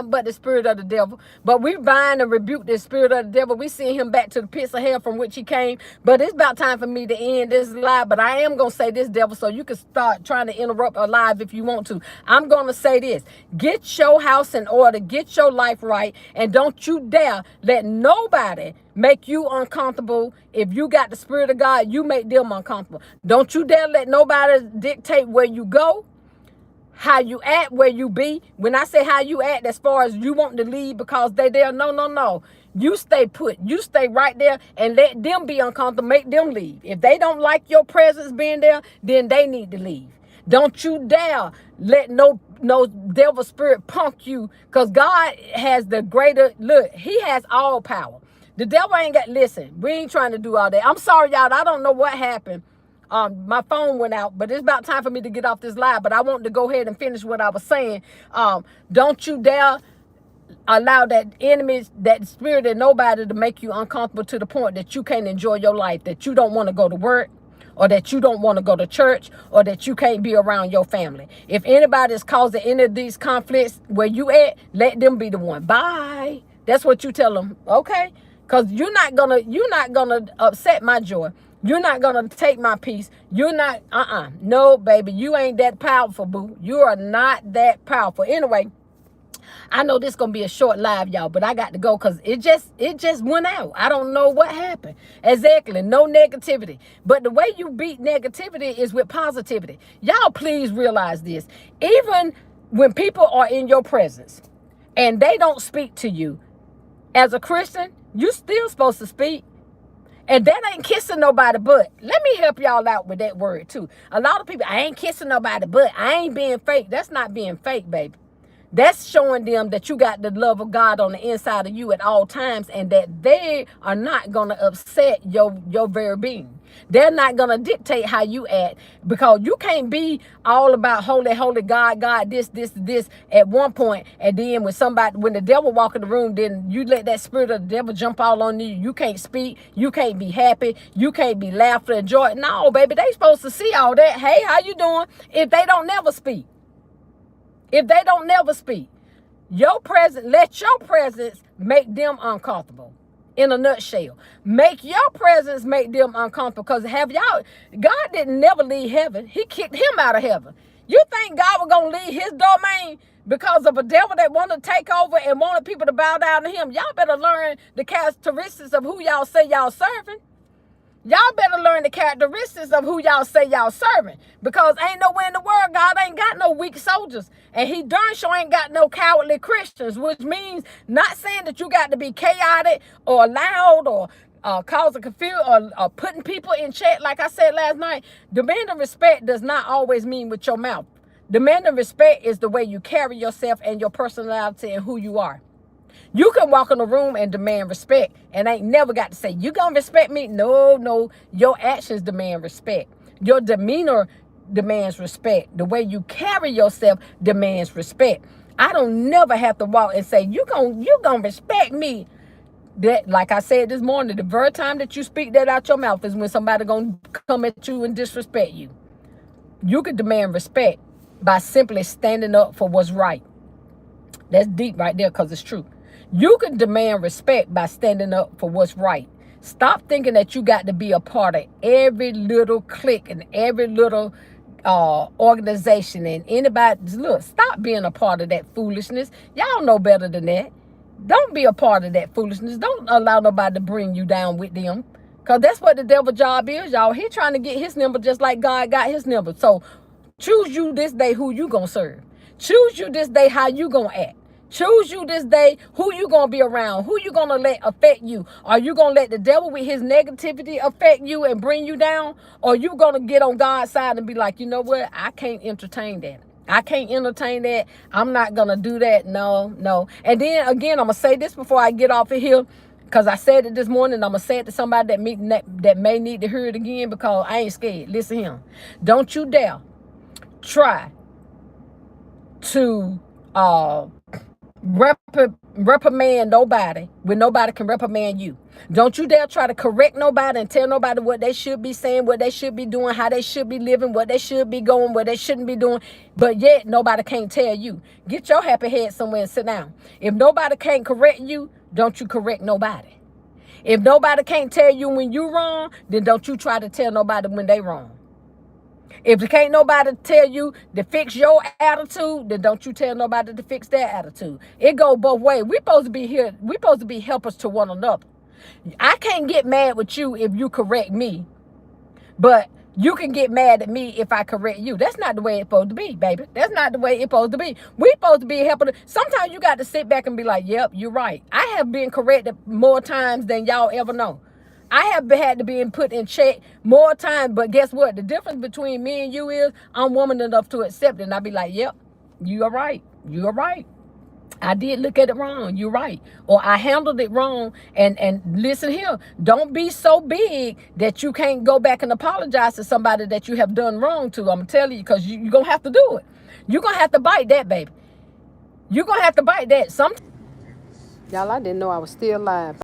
but the spirit of the devil. But we bind and rebuke the spirit of the devil. We send him back to the pits of hell from which he came. But it's about time for me to end this live. But I am going to say this, devil, so you can start trying to interrupt a live if you want to. I'm going to say this. Get your house in order. Get your life right. And don't you dare let nobody make you uncomfortable. If you got the spirit of God, you make them uncomfortable. Don't you dare let nobody dictate where you go, how you act, where you be. When I say how you act, as far as you want to leave because they there, no. You stay put. You stay right there and let them be uncomfortable. Make them leave. If they don't like your presence being there, then they need to leave. Don't you dare let no devil spirit punk you, because God has the greater, look, he has all power. The devil ain't got, listen, we ain't trying to do all that. I'm sorry, y'all. I don't know what happened. My phone went out, but it's about time for me to get off this live. But I want to go ahead and finish what I was saying. Don't you dare allow that enemy, that spirit of nobody to make you uncomfortable to the point that you can't enjoy your life, that you don't want to go to work, or that you don't want to go to church, or that you can't be around your family. If anybody is causing any of these conflicts where you at, let them be the one. Bye. That's what you tell them. Okay? Because you're not gonna upset my joy. You're not gonna take my peace. You're not, no, baby, you ain't that powerful, boo. You are not that powerful. Anyway, I know this gonna be a short live, y'all, but I got to go because it just went out. I don't know what happened. Exactly, no negativity. But the way you beat negativity is with positivity. Y'all please realize this. Even when people are in your presence and they don't speak to you, as a Christian, you still supposed to speak. And that ain't kissing nobody but. Let me help y'all out with that word too. A lot of people, I ain't kissing nobody but. I ain't being fake. That's not being fake, baby. That's showing them that you got the love of God on the inside of you at all times, and that they are not going to upset your very being. They're not going to dictate how you act, because you can't be all about holy, holy God, this at one point, and then when the devil walk in the room, then you let that spirit of the devil jump all on you. You can't speak. You can't be happy. You can't be laughter and joy. No, baby, they supposed to see all that. Hey, how you doing? If they don't never speak. If they don't never speak, let your presence make them uncomfortable. In a nutshell, make your presence make them uncomfortable. Because God didn't never leave heaven. He kicked him out of heaven. You think God was going to leave his domain because of a devil that wanted to take over and wanted people to bow down to him? Y'all better learn the characteristics of who y'all say y'all serving. Y'all better learn the characteristics of who y'all say y'all serving. Because ain't nowhere in the world God ain't got no weak soldiers. And he darn sure ain't got no cowardly Christians. Which means, not saying that you got to be chaotic or loud or causing confusion or putting people in check. Like I said last night, demanding respect does not always mean with your mouth. Demanding respect is the way you carry yourself and your personality and who you are. You can walk in a room and demand respect and ain't never got to say, you gonna respect me? No. Your actions demand respect. Your demeanor demands respect. The way you carry yourself demands respect. I don't never have to walk and say, you gonna respect me. That, like I said this morning, the very time that you speak that out your mouth is when somebody gonna come at you and disrespect you. You can demand respect by simply standing up for what's right. That's deep right there, because it's true. You can demand respect by standing up for what's right. Stop thinking that you got to be a part of every little clique and every little organization and anybody. Look, stop being a part of that foolishness. Y'all know better than that. Don't be a part of that foolishness. Don't allow nobody to bring you down with them, because that's what the devil's job is, y'all. He trying to get his number just like God got his number. So choose you this day who you gonna serve. Choose you this day how you gonna act. Choose you this day who you gonna be around, who you gonna let affect you. Are you gonna let the devil with his negativity affect you and bring you down? Or you gonna get on God's side and be like, you know what? I can't entertain that. I can't entertain that. I'm not gonna do that. No. And then again, I'm gonna say this before I get off of here, because I said it this morning. I'm gonna say it to somebody that may need to hear it again, because I ain't scared. Listen here. Don't you dare try to reprimand nobody when nobody can reprimand you. Don't you dare try to correct nobody and tell nobody what they should be saying, what they should be doing, how they should be living, what they should be going, what they shouldn't be doing. But yet nobody can't tell you. Get your happy head somewhere and sit down. If nobody can't correct you, don't you correct nobody. If nobody can't tell you when you wrong, then don't you try to tell nobody when they wrong. If can't nobody tell you to fix your attitude, then don't you tell nobody to fix their attitude. It go both ways. We supposed to be here. We supposed to be helpers to one another. I can't get mad with you if you correct me, but you can get mad at me if I correct you. That's not the way it's supposed to be, baby. That's not the way it's supposed to be. We supposed to be helping. Sometimes you got to sit back and be like, yep, you're right. I have been corrected more times than y'all ever know. I have had to be put in check more times, but guess what? The difference between me and you is I'm woman enough to accept it. And I be like, yep, you are right. You are right. I did look at it wrong. You're right. Or I handled it wrong. And listen here, don't be so big that you can't go back and apologize to somebody that you have done wrong to. I'm going to tell you, because you're going to have to do it. You're going to have to bite that, baby. You're going to have to bite that. Y'all, I didn't know I was still live.